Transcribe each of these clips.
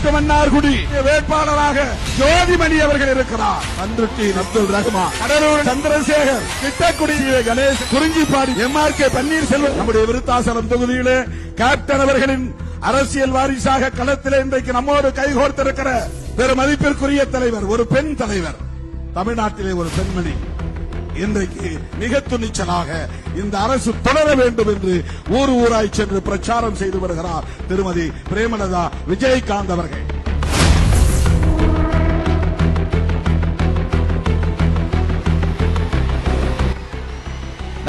மேற்கு மன்னார்குடி வேட்பாளராக ஜோதிமணி அவர்கள் இருக்கிறார். அன்ருட்டீன் அப்துல் ரஹ்மான், கடலூர் சந்திரசேகர், திட்டக்குடி கணேஷ், குறிஞ்சிப்பாடி MRK பன்னீர்செல்வம். நம்முடைய விருத்தாசலம் தொகுதியிலே கேப்டன் அவர்களின் அரசியல் வாரிசாக களத்திலே இன்றைக்கு நம்மோடு கைகோர்த்திருக்கிற பெரும் மதிப்பிற்குரிய தலைவர், ஒரு பெண் தலைவர், தமிழ்நாட்டிலே ஒரு பெண்மணி இன்றைக்கு மிக துணிச்சலாக இந்த அரசு தொடர வேண்டும் என்று ஊராய் சென்று பிரச்சாரம் செய்து வருகிறார் திருமதி பிரேமலதா விஜயகாந்த் அவர்கள்.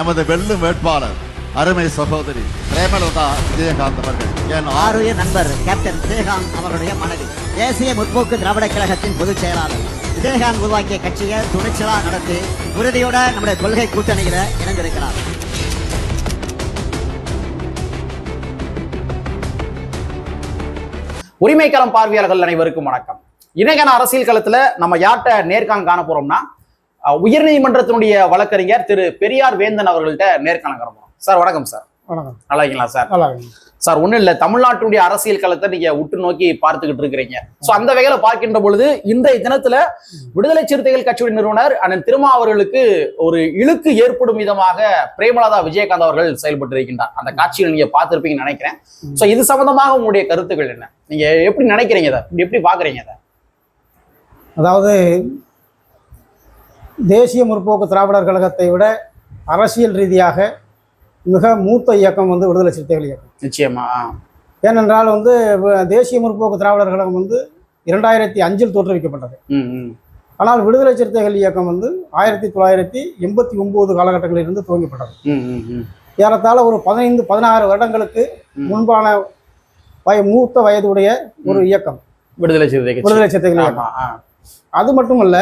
நமது வெல்லும் வேட்பாளர் அருமை சகோதரி பிரேமலதா விஜயகாந்த் அவர்கள், என் ஆருய நண்பர் கேப்டன் விஜயகாந்த் அவருடைய மனைவி, தேசிய முற்போக்கு திராவிட கழகத்தின் பொதுச் செயலாளர். விஜயகாந்த் உருவாக்கிய கட்சியை துணிச்சலா நடத்தி உறுதியோட நம்முடைய கொள்கை கூட்டணியில இணைந்திருக்கிறார். உரிமைக்களம் பார்வையாளர்கள் அனைவருக்கும் வணக்கம். இன்றைக்கான அரசியல் களத்துல நம்ம யார்கிட்ட நேர்காணல் காண போறோம்னா, உயர்நீதிமன்றத்தினுடைய வழக்கறிஞர் திரு பெரியார் வேந்தன் அவர்கள்ட்ட நேர்காணல் காண போறோம். சார் வணக்கம் சார். வணக்கம். நல்லா இருக்கீங்களா சார்? நல்லா இருக்கு சார். ஒண்ணும் இல்ல, தமிழ்நாட்டுடைய அரசியல் களத்தை நீங்க உற்று நோக்கி பார்த்துக்கிட்டு இருக்கிறீங்க. சோ அந்த வகையில பார்க்கின்ற பொழுது இன்றைய தினத்துல விடுதலை சிறுத்தைகள் கட்சியுடைய நிறுவனர் அண்ணன் திருமா அவர்களுக்கு ஒரு இழுக்கு ஏற்படும் விதமாக பிரேமலதா விஜயகாந்த் அவர்கள் செயல்பட்டு இருக்கின்றார். அந்த காட்சியை நீங்க பார்த்திருப்பீங்கன்னு நினைக்கிறேன். சோ இது சம்பந்தமாக உங்களுடைய கருத்துக்கள் என்ன? நீங்க எப்படி நினைக்கிறீங்க? இதை எப்படி பாக்குறீங்க? இதை அதாவது தேசிய முற்போக்கு திராவிடர் கழகத்தை விட அரசியல் ரீதியாக மிக மூத்த இயக்கம் வந்து விடுதலை சிறுத்தைகள் இயக்கம். நிச்சயமா. ஏனென்றால் வந்து தேசிய முற்போக்கு திராவிடர் கழகம் வந்து 2005 தோற்றுவிக்கப்பட்டது. ஆனால் விடுதலை சிறுத்தைகள் இயக்கம் வந்து 1989 காலகட்டங்களிலிருந்து துவங்கப்பட்டது. ஏறத்தாழ ஒரு 15-16 வருடங்களுக்கு முன்பான மூத்த வயதுடைய ஒரு இயக்கம் விடுதலை சிறுத்தைகள் இயக்கம். அது மட்டுமல்ல,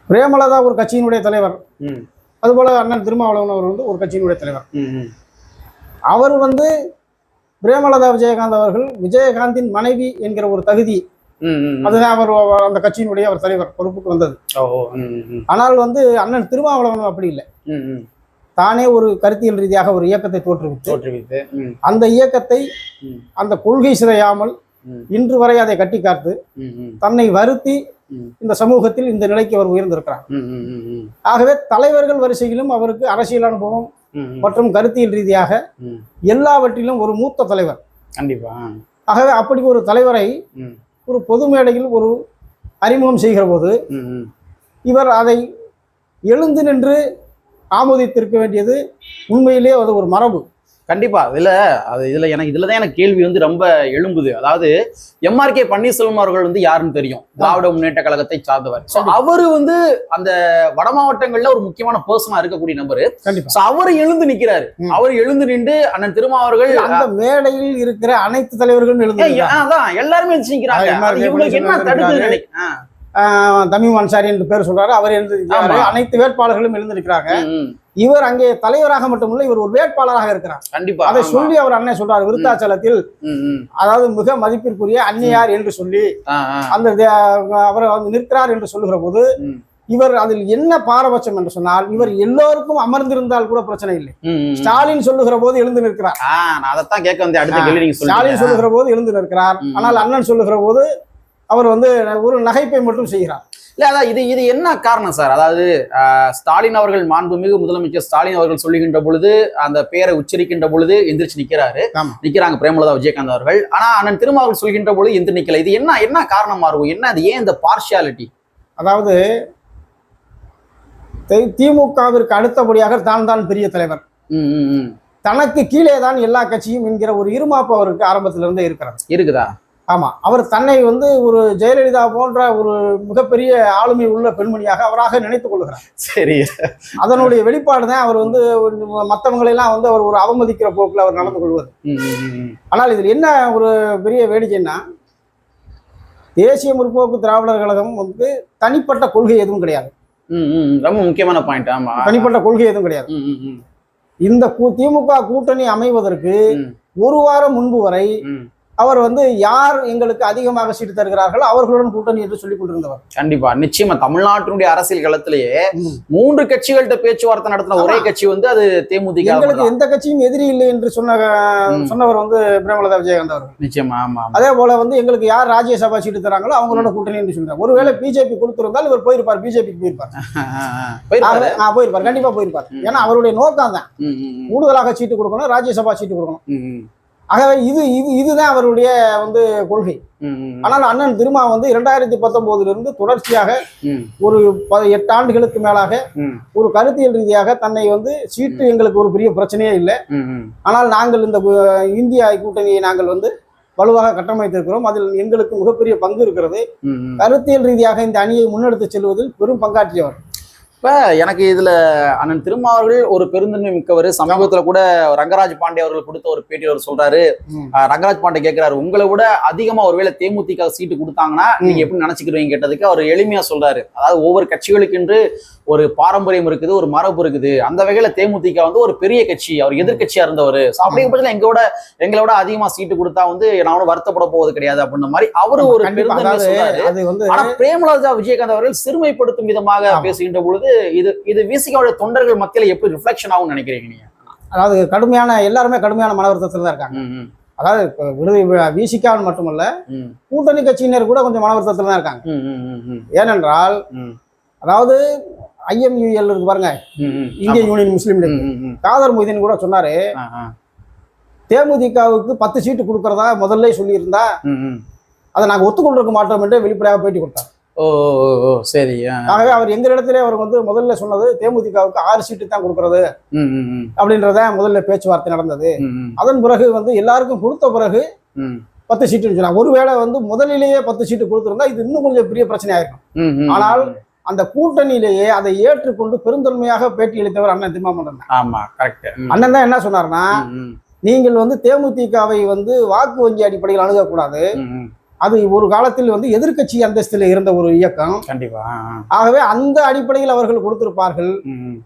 பிரேமலதா ஒரு கட்சியினுடைய தலைவர், அதுபோல அண்ணன் திருமாவளவன் அவர் வந்து ஒரு கட்சியினுடைய தலைவர். அவர் வந்து பிரேமலதா விஜயகாந்த் அவர்கள் விஜயகாந்தின் மனைவி என்கிற ஒரு தகுதி, அதுதான் அவர் அந்த கட்சியினுடைய அவர் தலைவர் பொறுப்புக்கு வந்தது. ஆனால் வந்து அண்ணன் திருமாவளவன் அப்படி இல்லை. தானே ஒரு கருத்தியல் ரீதியாக ஒரு இயக்கத்தை தோற்றுவித்து அந்த இயக்கத்தை அந்த கொள்கை சிதையாமல் இன்று வரை அதை கட்டி காத்து தன்னை வருத்தி இந்த சமூகத்தில் இந்த நிலைக்கு அவர் உயர்ந்திருக்கிறார். ஆகவே தலைவர்கள் வரிசையிலும் அவருக்கு அரசியல் அனுபவம் மற்றும் கருத்தியல் ரீதியாக எல்லாவற்றிலும் ஒரு மூத்த தலைவர். கண்டிப்பா. ஆகவே அப்படி ஒரு தலைவரை ஒரு பொது மேடையில் ஒரு அறிமுகம் செய்கிற போது இவர் அதை எழுந்து நின்று ஆமோதித்திருக்க வேண்டியது உண்மையிலே அது ஒரு மரபு. கண்டிப்பா. இதுலதான் எனக்கு கேள்வி வந்து ரொம்ப எழும்புது. அதாவது MRK பன்னீர்செல்வம் அவர்கள் வந்து யாருன்னு தெரியும், திராவிட முன்னேற்ற கழகத்தை சார்ந்தவர். அவரு வந்து அந்த வட மாவட்டங்கள்ல ஒரு முக்கியமான பர்சனா இருக்கக்கூடிய நபரு. அவரு எழுந்து நிக்கிறாரு. அவர் எழுந்து நின்று அண்ணன் திருமா அவர்கள் அந்த மேடையில் இருக்கிற அனைத்து தலைவர்களும் எழுந்து எல்லாருமே என்ன தடுக்குது? தமிம் அன்சாரி என்று பேர் சொல்றாரு, அவர் எழுந்திருக்கிறாரு. அனைத்து வேட்பாளர்களும் எழுந்திருக்கிறாங்க. இவர் அங்கே தலைவராக மட்டுமல்ல, இவர் ஒரு வேட்பாளராக இருக்கிறார். கண்டிப்பா. அதை சொல்லி அவர் அண்ணன் சொல்றாரு, விருத்தாச்சலத்தில் அதாவது மிக மதிப்பிற்குரிய அன்னியார் என்று சொல்லி அந்த அவர் நிற்கிறார் என்று சொல்லுகிற போது இவர் அதில் என்ன பாரபட்சம் என்று சொன்னால், இவர் எல்லோருக்கும் அமர்ந்திருந்தால் கூட பிரச்சனை இல்லை. ஸ்டாலின் சொல்லுகிற போது எழுந்து நிற்கிறார். ஸ்டாலின் சொல்லுகிற போது எழுந்து நிற்கிறார். ஆனால் அண்ணன் சொல்லுகிற போது அவர் வந்து ஒரு நகைப்பை மட்டும் செய்கிறார். இல்ல, அதான் இது என்ன காரணம் சார்? அதாவது ஸ்டாலின் அவர்கள், மாண்புமிகு முதலமைச்சர் ஸ்டாலின் அவர்கள் சொல்லுகின்ற பொழுது, அந்த பெயரை உச்சரிக்கின்ற பொழுது எந்திரிச்சு நிக்கிறாங்க பிரேமலதா விஜயகாந்த் அவர்கள். ஆனா அண்ணன் திருமா அவர்கள் சொல்கின்ற பொழுது எந்திரி நிக்கல. இது என்ன காரணமா இருக்கும்? என்ன அது? ஏன் இந்த பார்ஷியாலிட்டி? அதாவது திமுகவிற்கு அடுத்தபடியாக தான் பெரிய தலைவர், தனக்கு கீழே தான் எல்லா கட்சியும் என்கிற ஒரு இருமாப்பு அவருக்கு ஆரம்பத்திலிருந்தே இருக்குதா? ஆமா. அவர் தன்னை வந்து ஒரு ஜெயலலிதா போன்ற ஒரு மிகப்பெரிய ஆளுமை உள்ள பெண்மணியாக அவராக நினைத்துக் கொள்கிறார். சரி. அதனுடைய வெளிப்பாடுதான் அவர் வந்து மற்றவங்களெல்லாம் வந்து அவர் ஒரு அவமதிக்கிற போக்கில் அவர் நடந்து கொள்வது. ஆனால் இதில் என்ன ஒரு பெரிய வேடிக்கைன்னா, தேசிய முற்போக்கு திராவிடர் கழகம் வந்து தனிப்பட்ட கொள்கை எதுவும் கிடையாது. ரொம்ப முக்கியமான பாயிண்ட். ஆமா, தனிப்பட்ட கொள்கை எதுவும் கிடையாது. இந்த திமுக கூட்டணி அமைவதற்கு ஒரு வாரம் முன்பு வரை அவர் வந்து யார் எங்களுக்கு அதிகமாக சீட்டு தருகிறார்களோ அவர்களுடன் கூட்டணி என்று சொல்லிக் கொண்டிருந்தவர். கண்டிப்பா நிச்சயமா தமிழ்நாட்டினுடைய அரசியல் களத்திலேயே 3 கட்சிகள்கிட்ட பேச்சுவார்த்தை நடத்தின ஒரே கட்சி வந்து அது தேமுதிக. எங்களுக்கு எந்த கட்சியும் எதிரி இல்லை என்று சொன்னவர் வந்து பிரேமலதா விஜயகாந்த் அவர்கள். நிச்சயமா. ஆமா. அதே போல வந்து எங்களுக்கு யார் ராஜ்யசபா சீட்டு தராங்களோ அவங்களோட கூட்டணி என்று சொல்றாங்க. ஒருவேளை பிஜேபி கொடுத்திருந்தால் இவர் போயிருப்பார், பிஜேபிக்கு போயிருப்பார். போயிருப்பார், கண்டிப்பா போயிருப்பார். ஏன்னா அவருடைய நோக்கம் தான் கூடுதலாக சீட்டு கொடுக்கணும், ராஜ்யசபா சீட்டு கொடுக்கணும். ஆகவே இதுதான் அவருடைய வந்து கொள்கை. ஆனால் அண்ணன் திருமா வந்து 2019 தொடர்ச்சியாக ஒரு 8 ஆண்டுகளுக்கு மேலாக ஒரு கருத்தியல் ரீதியாக தன்னை வந்து சீட்டு எங்களுக்கு ஒரு பெரிய பிரச்சனையே இல்லை, ஆனால் நாங்கள் இந்த இந்தியா கூட்டணியை நாங்கள் வந்து வலுவாக கட்டமைத்திருக்கிறோம், அதில் எங்களுக்கு மிகப்பெரிய பங்கு இருக்கிறது, கருத்தியல் ரீதியாக இந்த அணியை முன்னெடுத்து செல்வதில் பெரும் பங்காற்றியவர். இப்ப எனக்கு இதுல அண்ணன் திருமாவர்கள் ஒரு பெருந்தன்மை மிக்கவர். சமீபத்துல கூட ரங்கராஜ் பாண்டே அவர்கள் கொடுத்த ஒரு பேட்டி அவர் சொல்றாரு, ரங்கராஜ் பாண்டே கேட்கிறாரு, உங்களை விட அதிகமா ஒருவேளை தேமுதிக சீட்டு கொடுத்தாங்கன்னா நீங்க எப்படி நினைச்சுக்கிறீங்க கேட்டதுக்கு அவர் எளிமையா சொல்றாரு, அதாவது ஒவ்வொரு கட்சிகளுக்கு என்று ஒரு பாரம்பரியம் இருக்குது, ஒரு மரபு இருக்குது. அந்த வகையில தேமுதிக வந்து ஒரு பெரிய கட்சி, அவர் எதிர்கட்சியா இருந்தவர். அப்படிங்கிற எங்களோட அதிகமா சீட்டு கொடுத்தா வந்து நான் வருத்தப்பட போவது கிடையாது அப்படின்ற மாதிரி அவரு ஒரு பெருந்தன்மை சொல்றாரு. ஆனா பிரேமலதா விஜயகாந்த் அவர்கள் சிறுமைப்படுத்தும் விதமாக பேசுகின்ற பொழுது இது விசிகாவுடைய தொண்டர்கள் மத்தியில எப்படி ரிஃப்ளெக்ஷன் ஆகும் நினைக்கிறீங்க நீங்க? அதாவது எல்லாருமே கடுமையான மன வருத்தத்தில் தான் இருக்காங்க. அதாவது விசிகான்னு மட்டுமல்ல, கூட்டணி கட்சியினர் கூட கொஞ்சம் மன வருத்தத்தில் தான் இருக்காங்க. ஏனென்றால் அதாவது IMUL இருக்கு பாருங்க, இந்திய யூனியன் முஸ்லீம் லீக், காதர் மொய்தீன் கூட சொன்னாரு, தேமுதிகவுக்கு 10 சீட்டு கொடுக்கறதா முதல்ல சொல்லியிருந்தா அதை நாங்க ஒத்துக்கொண்டிருக்க மாட்டோம் என்று வெளிப்படையாக பேட்டி கொடுத்தார். சரி. ஆகவே அவர் எங்களிடத்திலே அவர் வந்து முதல்ல சொன்னது தேமுதிகவுக்கு 6 சீட்டு தான் கொடுக்கறது அப்படின்றத முதல்ல பேச்சுவார்த்தை நடந்தது. அதன் பிறகு வந்து எல்லாருக்கும் கொடுத்த பிறகு 10 சீட்டுன்னு சொன்னாங்க. ஒருவேளை வந்து முதலிலேயே 10 சீட்டு கொடுத்திருந்தா இது இன்னும் கொஞ்சம் பெரிய பிரச்சனையா இருக்கும். ஆனால் அந்த கூட்டணியிலேயே அதை ஏற்றுக்கொண்டு பெருந்தன்மையாக பேட்டி அளித்தவர் அண்ணன் திருமாவளவன். ஆமா, கரெக்ட். அண்ணன் தான் என்ன சொன்னார்னா, நீங்கள் வந்து தேமுதிகவை வந்து வாக்கு வங்கி அடிப்படையில் அணுகக்கூடாது, அது ஒரு காலத்தில் வந்து எதிர்க்கட்சி அந்தஸ்தில் இருந்த ஒரு இயக்கம். கண்டிப்பா. ஆகவே அந்த அடிப்படையில் அவர்கள் கொடுத்திருப்பார்கள்.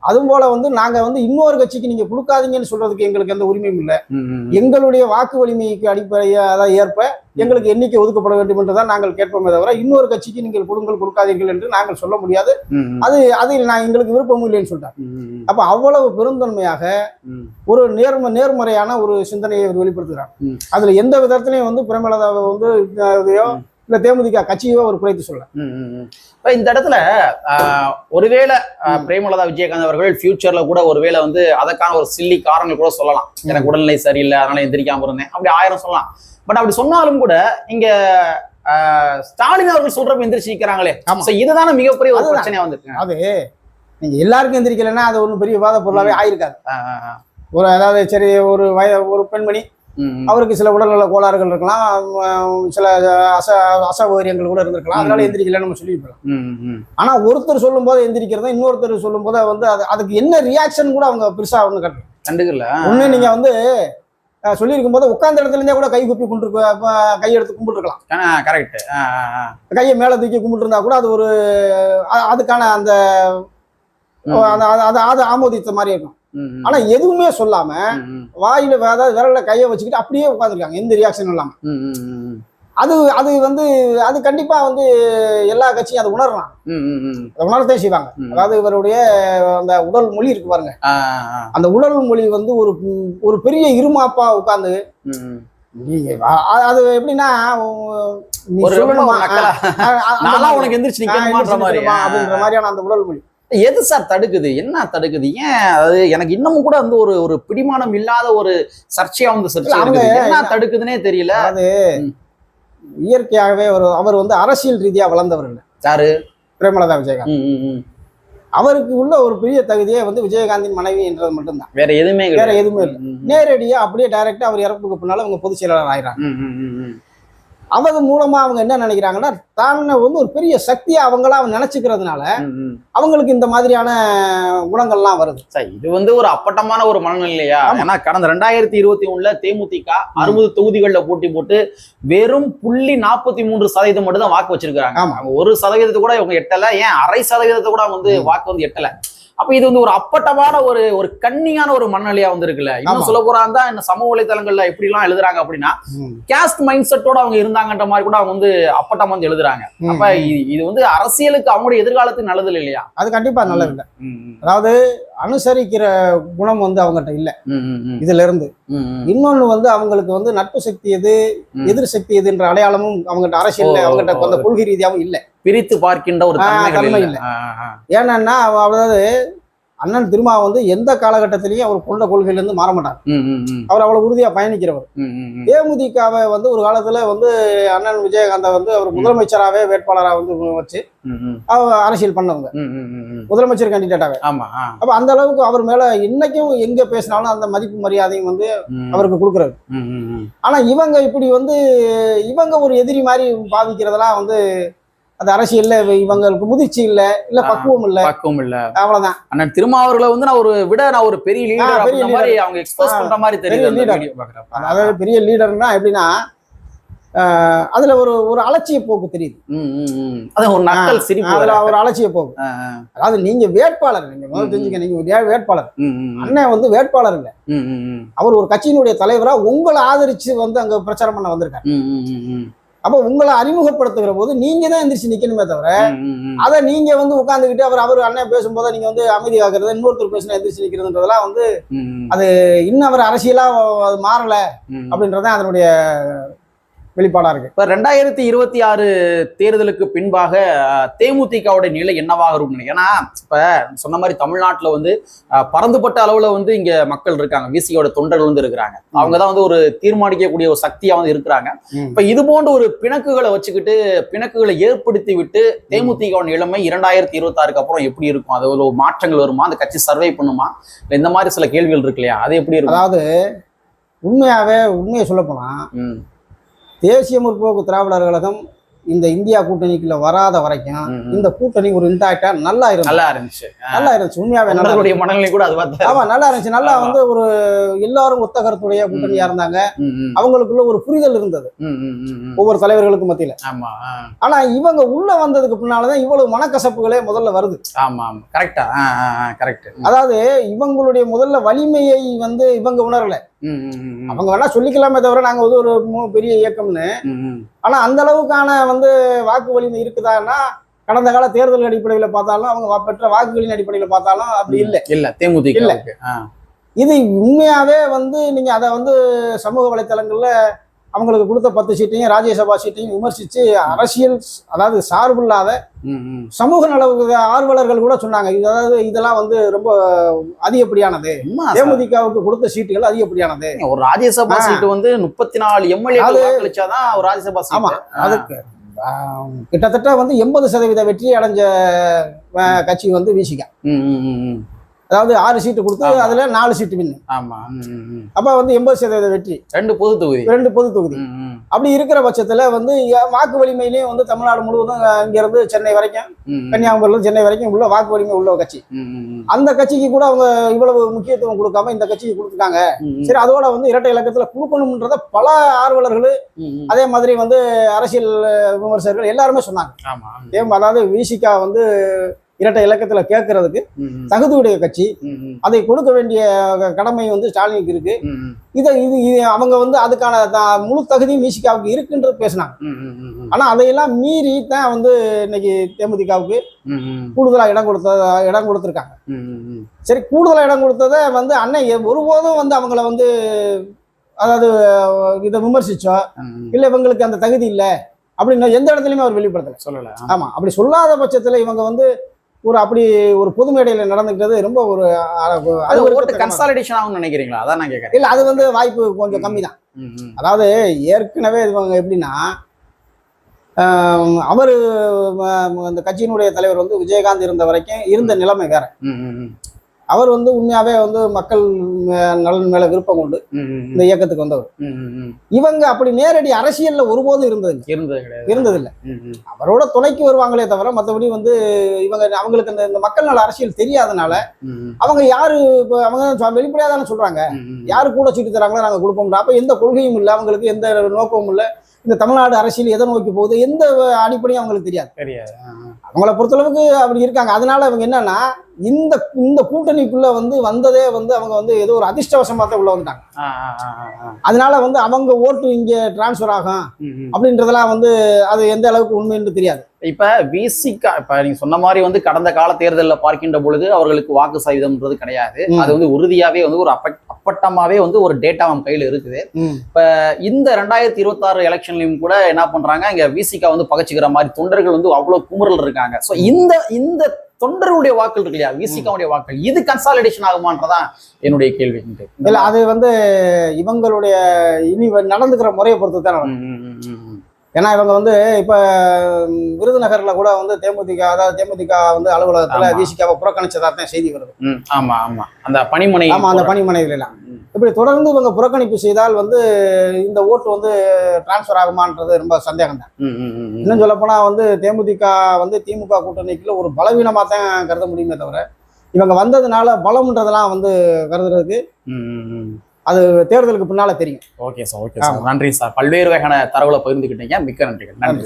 அதுவும் போல வந்து நாங்க வந்து இன்னொரு கட்சிக்கு நீங்க கொடுக்காதீங்கன்னு சொல்றதுக்கு எங்களுக்கு எந்த உரிமையும் இல்லை. எங்களுடைய வாக்கு வலிமைக்கு அடிப்படையாக ஏற்ப எங்களுக்கு எண்ணிக்கை ஒதுக்கப்பட வேண்டும் என்றுதான் நாங்கள் கேட்போமே தவிர இன்னொரு கட்சிக்கு நீங்கள் கொடுக்காதீர்கள் என்று நாங்கள் சொல்ல முடியாது. அதில் நான் எங்களுக்கு விருப்பமும் இல்லைன்னு சொல்லிட்டேன். அப்ப அவ்வளவு பெருந்தன்மையாக ஒரு நேர்மறையான ஒரு சிந்தனையை வெளிப்படுத்துகிறார். அதுல எந்த விதத்திலையும் வந்து பிரேமலதாவை வந்து இல்ல தேமுதிக கட்சியோ ஒரு குறைத்து சொல்ல. இந்த இடத்துல ஒருவேளை பிரேமலதா விஜயகாந்த் அவர்கள் ஃபியூச்சர்ல கூட ஒருவேளை வந்து அதற்கான ஒரு சில்லி காரணங்கள் கூட சொல்லலாம், எனக்கு உடல்நிலை சரியில்லை அதனால எந்திரிக்காம இருந்தேன், அப்படி 1000 சொல்லலாம். பட் அப்படி சொன்னாலும் கூட இங்க ஸ்டாலின் அவர்கள் சொல்றப்ப எந்திரிச்சிக்கிறாங்களே, இதுதானே மிகப்பெரிய ஒரு பிரச்சனையா வந்திருக்கு. அது நீங்க எல்லாருக்கும் எந்திரிக்கலன்னா அது ஒன்றும் பெரிய விவாத பொருளாவே ஆயிருக்காது. அதாவது சரி, ஒரு பெண்மணி, அவருக்கு சில உடல்நல கோளாறுகள் இருக்கலாம், சில அசௌகரியங்கள் கூட இருந்திருக்கலாம், அதனால எந்திரிக்கல நம்ம சொல்லிருக்கலாம். ஆனா ஒருத்தர் சொல்லும் போது எந்திரிக்கிறதா, இன்னொருத்தர் சொல்லும் போது வந்து அதுக்கு என்ன ரியாக்ஷன் கூட அவங்க பெருசா ஒண்ணு கண்டுக்கல. ஒண்ணு நீங்க வந்து சொல்லியிருக்கும் போது உட்கார்ந்த இடத்துல இருந்தே கூட கை குப்பி கையெடுத்து கும்பிட்டுருக்கலாம். கரெக்ட். கையை மேல தூக்கி கும்பிட்டு இருந்தா கூட அது ஒரு அதுக்கான அந்த அது ஆமோதித்த மாதிரி இருக்கும். ஆனா எதுவுமே சொல்லாம வாயில அதாவது விரல்ல கையை வச்சுக்கிட்டு அப்படியே உட்காந்துருக்காங்க, எந்த ரியாக்ஷனும் இல்லாம. அது வந்து அது கண்டிப்பா வந்து எல்லா கட்சியும் அதை உணரலாம், அதை உணரத்தான் செய்வாங்க. அதாவது இவருடைய அந்த உடல் மொழி இருக்கு பாருங்க, அந்த உடல் மொழி வந்து ஒரு பெரிய இருமாப்பா உட்கார்ந்து அது எப்படின்னா அப்படின்ற மாதிரியான அந்த உடல் மொழி. எது சார் தடுக்குது, என்ன தடுக்குது? ஏன் அது எனக்கு இன்னமும் கூட வந்து ஒரு பிடிமானம் இல்லாத ஒரு சர்ச்சையா வந்து என்ன தடுக்குதுன்னே தெரியல. அது இயற்கையாகவே அவர் வந்து அரசியல் ரீதியா வளர்ந்தவர் யாரு? பிரேமலதா விஜயகாந்த். அவருக்கு உள்ள ஒரு பெரிய தகுதியே வந்து விஜயகாந்தின் மனைவி என்றது மட்டும்தான், வேற எதுவுமே இல்லை. நேரடியா அப்படியே டைரக்டா அவர் இறப்புக்கு பின்னால அவங்க பொதுச் செயலாளர் ஆயிடுறாங்க. அவங்க மூலமா அவங்க என்ன நினைக்கிறாங்கன்னா, தான் வந்து ஒரு பெரிய சக்தியா அவங்களா நினைச்சுக்கிறதுனால அவங்களுக்கு இந்த மாதிரியான குணங்கள்லாம் வருது. இது வந்து ஒரு அப்பட்டமான ஒரு மனநிலையா? ஏன்னா கடந்த 2021 தேமுதிக 60 தொகுதிகளில் போட்டி போட்டு வெறும் 0.43% மட்டும் தான் வாக்கு வச்சிருக்காங்க. 1% கூட இவங்க எட்டல, ஏன் 0.5% கூட வந்து வாக்கு வந்து எட்டல. அப்ப இது வந்து ஒரு அப்பட்டமான ஒரு கண்ணியான ஒரு மனநிலையா வந்து இருக்குல்ல. இன்னும் சொல்ல போறாங்க இந்த சமூக வலைதளங்கள்ல எப்படி எல்லாம் எழுதுறாங்க அப்படின்னா கேஸ்ட் மைண்ட் செட்டோட அவங்க இருந்தாங்கன்ற மாதிரி கூட அவங்க வந்து அப்பட்டமா வந்து எழுதுறாங்க. அப்ப இது வந்து அரசியலுக்கு அவங்களுடைய எதிர்காலத்துக்கு நல்லது இல்லையா? அது கண்டிப்பா நல்லது இல்லை. அதாவது அனுசரிக்கிற குணம் வந்து அவங்ககிட்ட இல்ல. இதுல இருந்து இன்னொன்னு வந்து அவங்களுக்கு வந்து நட்பு சக்தி எது எதிர் சக்தி எதுன்ற அடையாளமும் அவங்ககிட்ட அரசியல் அவங்ககிட்ட அந்த கொள்கை ரீதியாகவும் இல்ல. பிரித்து பார்க்கின்ற ஒரு தன்மை இல்லை. ஏன்னா அதாவது அண்ணன் திருமா வந்து எந்த காலகட்டத்திலையும் அவர் கொண்ட கொள்கையிலிருந்து மாற மாட்டார். அவர் அவ்வளவு உறுதியா பயணிக்கிறவர். தேமுதிகவை வந்து ஒரு காலத்துல வந்து அண்ணன் விஜயகாந்தை வந்து அவர் முதலமைச்சராகவே வேட்பாளராக வந்து வச்சு அரசியல் பண்ணவங்க, முதலமைச்சர் கேண்டிடேட்டாவே. அப்ப அந்த அளவுக்கு அவர் மேல இன்னைக்கும் எங்க பேசினாலும் அந்த மதிப்பு மரியாதையும் வந்து அவருக்கு கொடுக்குறாரு. ஆனா இவங்க இப்படி வந்து இவங்க ஒரு எதிரி மாதிரி பாவிக்கிறதெல்லாம் வந்து அது அரசியல்ல இவங்களுக்கு முதிர்ச்சி இல்ல பக்குவம் இல்ல அவ்வளவுதான். அண்ணன் திருமாவர்களை வந்து நான் ஒரு பெரிய லீடர் மாதிரி அவங்க எக்ஸ்பிரஸ் பண்ற மாதிரி தெரியுது. அதாவது பெரிய லீடர்னா எப்படின்னா அதுல ஒரு அலட்சிய போக்கு தெரியுது. அதான் ஒரு நக்கல் சிரிப்பு, அதுல ஒரு அலட்சிய போக்கு. அதாவது நீங்க வேட்பாளர், நீங்க முதல்ல தெரிஞ்சுக்க, நீங்க வேட்பாளர். அண்ணன் வந்து வேட்பாளர் இல்ல, அவர் ஒரு கட்சியினுடைய தலைவரா உங்களை ஆதரிச்சு வந்து அங்க பிரச்சாரம் பண்ண வந்திருக்காரு. அப்ப உங்களை அறிமுகப்படுத்துகிற போது நீங்க தான் எந்திரிச்சு நிக்கணுமே தவிர அதை நீங்க வந்து உட்கார்ந்துக்கிட்டு அவர் அண்ணன் பேசும்போது நீங்க வந்து அமைதி காக்குறது, இன்னொருத்தர் பேசினா எந்திரிச்சு நிக்கிறதுன்றதெல்லாம் வந்து அது இன்னும் அவர் அரசியலா மாறல அப்படின்றதான் அதனுடைய வெளிப்பாடா இருக்கு. இப்ப 2026 தேர்தலுக்கு பின்பாக தேமுதிகவுடைய நிலை என்னவாக இருக்கும்? ஏன்னா இப்ப சொன்ன மாதிரி தமிழ்நாட்டுல வந்து பரந்துபட்ட அளவுல வந்து இங்க மக்கள் இருக்காங்க, விசியோட தொண்டர்கள் வந்து இருக்கிறாங்க. அவங்கதான் வந்து ஒரு தீர்மானிக்கக்கூடிய ஒரு சக்தியா வந்து இருக்கிறாங்க. இப்ப இது போன்ற ஒரு பிணக்குகளை ஏற்படுத்தி விட்டு தேமுதிக நிலைமை 2026க்கு அப்புறம் எப்படி இருக்கும்? அது ஒரு மாற்றங்கள் வருமா? அந்த கட்சி சர்வை பண்ணுமா? இந்த மாதிரி சில கேள்விகள் இருக்கு இல்லையா, அது எப்படி இருக்கும்? அதாவது உண்மையை சொல்ல போனா தேசிய முற்போக்கு திராவிடர் கழகம் இந்த இந்தியா கூட்டணிக்குள்ள வராத வரைக்கும் இந்த கூட்டணி ஒரு இன்டாக்டா நல்லா இருந்துச்சு. உண்மையாவே நல்ல மனநிலை கூட அது நல்லா இருந்துச்சு. நல்லா வந்து ஒரு எல்லாரும் ஒத்த கருத்துடைய கூட்டணியா இருந்தாங்க. அவங்களுக்குள்ள ஒரு புரிதல் இருந்தது ஒவ்வொரு தலைவர்களுக்கும் மத்தியில. ஆனா இவங்க உள்ள வந்ததுக்கு பின்னாலதான் இவ்வளவு மனக்கசப்புகளே முதல்ல வருது. அதாவது இவங்களுடைய முதல்ல வலிமையை வந்து இவங்க உணரல. அவங்க வேணா சொல்லிக்கலாமே தவிர நாங்க வந்து ஒரு பெரிய இயக்கம்னு. ஆனா அந்த அளவுக்கான வந்து வாக்கு வலிமை இருக்குதான்னா கடந்த கால தேர்தல் அடிப்படையில பார்த்தாலும் அவங்க பெற்ற வாக்குகளின் அடிப்படையில பார்த்தாலும் அப்படி இல்ல தேமுதிக இல்ல. இது உண்மையாவே வந்து நீங்க அதை வந்து சமூக வலைத்தளங்கள்ல அவங்களுக்கு கொடுத்த 10 சீட்டையும் ராஜ்யசபா சீட்டையும் விமர்சிச்சு அரசியல் அதாவது சார்பு இல்லாத சமூக நல ஆர்வலர்கள் கூட சொன்னாங்க, அதாவது இதெல்லாம் வந்து ரொம்ப அதிகப்படியானது, தேமுதிகவுக்கு கொடுத்த சீட்டுகள் அதிகப்படியானது. ஒரு ராஜ்யசபா சீட்டு வந்து 34 எம்எல்ஏ வாக்களிச்சாதான் ஒரு ராஜ்யசபா சீட். ஆமா, அதுக்கு கிட்டத்தட்ட வந்து 80% வெற்றி அடைஞ்ச கட்சி வந்து விசிக. அதாவது 6 சீட்டு கொடுத்து அதுல 4 சீட்டு வின்னு. அப்ப வந்து 80% வெற்றி, 2 பொது தொகுதி. அப்படி இருக்கிற பட்சத்துல வந்து வாக்கு வலிமையிலையும் வந்து தமிழ்நாடு முழுவதும் இங்க இருந்து சென்னை வரைக்கும், கன்னியாகுமரியில சென்னை வரைக்கும் உள்ள வாக்கு வலிமை உள்ள கட்சி. அந்த கட்சிக்கு கூட அவங்க இவ்வளவு முக்கியத்துவம் கொடுக்காம இந்த கட்சிக்கு கொடுத்துட்டாங்க. சரி, அதோட வந்து இரட்டை இலக்கத்துல கொடுக்கணும்ன்றத பல ஆர்வலர்கள் அதே மாதிரி வந்து அரசியல் விமர்சகர்கள் எல்லாருமே சொன்னாங்க. அதாவது விசிகா வந்து இரட்டை இலக்கத்துல கேட்கறதுக்கு தகுதியுடைய கட்சி, அதை கொடுக்க வேண்டிய கடமை வந்து ஸ்டாலினுக்கு இருக்கு. இது அவங்க வந்து அதுக்கான முழு தகுதியும் விசிகாவுக்கு இருக்குன்றது பேசினாங்க. ஆனா அதையெல்லாம் மீறி தான் வந்து இன்னைக்கு தேமுதிகவுக்கு கூடுதலா இடம் கொடுத்திருக்காங்க. சரி, கூடுதலா இடம் கொடுத்ததை வந்து அண்ணன் ஒருபோதும் வந்து அவங்கள வந்து அதாவது இதை விமர்சிச்சோ இல்ல இவங்களுக்கு அந்த தகுதி இல்லை அப்படின்னு எந்த இடத்துலயுமே அவர் வெளிப்படுத்தல. ஆமா, அப்படி சொல்லாத பட்சத்துல இவங்க வந்து அப்படி ஒரு பொது மேடையில நடந்துக்கிறது ரொம்ப ஒரு கன்சாலிடேஷன் ஆகும் நினைக்கிறீங்களா? அதான் நான் கேட்கறேன். இல்ல, அது வந்து வாய்ப்பு கொஞ்சம் கம்மி தான். அதாவது ஏற்கனவே இவங்க எப்படின்னா அவரு அந்த கட்சியினுடைய தலைவர் வந்து விஜயகாந்த் இருந்த வரைக்கும் இருந்த நிலைமை வேற. அவர் வந்து உண்மையாவே வந்து மக்கள் நலன் மேல விருப்பம் கொண்டு இந்த இயக்கத்துக்கு வந்தவர். இவங்க அப்படி நேரடி அரசியல்ல ஒருபோதும் இருந்ததில்லை. அவரோட துணைக்கு வருவாங்களே தவிர மற்றபடி வந்து அவங்களுக்கு இந்த மக்கள் நல அரசியல் தெரியாதனால அவங்க யாரு அவங்க வெளிப்படையா தானே சொல்றாங்க, யாரு கூட சீட்டு தராங்களோ நாங்க கொடுப்போம். அப்ப எந்த கொள்கையும் இல்லை, அவங்களுக்கு எந்த நோக்கமும் இல்லை. இந்த தமிழ்நாடு அரசியல் எதை நோக்கி போகுது எந்த அடிப்படையும் அவங்களுக்கு தெரியாது. அவங்கள பொறுத்தளவுக்கு அப்படி இருக்காங்க. அதனால இவங்க என்னன்னா இந்த இந்த கூட்டணிக்குள்ள வந்து வந்ததே வந்து அவங்க வந்து ஏதோ ஒரு அதிர்ஷ்டவசமா தான் உள்ள வந்துட்டாங்க. அதனால வந்து அவங்க ஓட்டு இங்க டிரான்ஸ்ஃபர் ஆகும் அப்படின்றதெல்லாம் வந்து அது எந்த அளவுக்கு உண்மைன்னு தெரியாது. இப்ப விசிகா இப்ப நீங்க சொன்ன மாதிரி வந்து கடந்த கால தேர்தலில் பார்க்கின்ற பொழுது அவர்களுக்கு வாக்கு சதவீதம்ன்றது கிடையாது. அது வந்து உறுதியாவே வந்து ஒரு அப்பட்டமாவே வந்து ஒரு டேட்டா அவன் கையில இருக்குது. இப்ப இந்த 2026 எலெக்ஷன்லயும் கூட என்ன பண்றாங்க, இங்க விசிகா வந்து பகச்சுக்கிற மாதிரி தொண்டர்கள் வந்து அவ்வளவு குமுறல் இருக்காங்க. சோ இந்த தொண்டர்களுடைய வாக்கள் இருக்கு இல்லையா, விசிகாவுடைய வாக்கள், இது கன்சாலிடேஷன் ஆகுமான்றதான் என்னுடைய கேள்வி. இல்ல, அது வந்து இவங்களுடைய இனி நடந்துக்கிற முறையை பொறுத்து தான். ஏன்னா இவங்க வந்து இப்ப விருதுநகர்ல கூட வந்து தேமுதிக வந்து அலுவலகத்துல விசிகாவை புறக்கணிச்சதா தான் செய்தி வருது. ஆமா ஆமா, அந்த பணிமனை, ஆமா அந்த பணிமனைகள் எல்லாம் இப்படி தொடர்ந்து இவங்க புறக்கணிப்பு செய்தால் வந்து இந்த ஓட்டு வந்து டிரான்ஸ்பர் ஆகுமான்றது ரொம்ப சந்தேகம் தான். இன்னும் சொல்ல போனா வந்து தேமுதிக வந்து திமுக கூட்டணிக்குள்ள ஒரு பலவீனமா தான் கருத முடியுமே தவிர, இவங்க வந்ததுனால பலம்ன்றதெல்லாம் வந்து கருதுறதுக்கு அது தேர்தலுக்கு பின்னால தெரியும். ஓகே சார், ஓகே சார், நன்றி சார். பல்வேறு வகையான தரவுகளை பகிர்ந்துக்கிட்டீங்க, மிக்க நன்றிகள். நன்றி.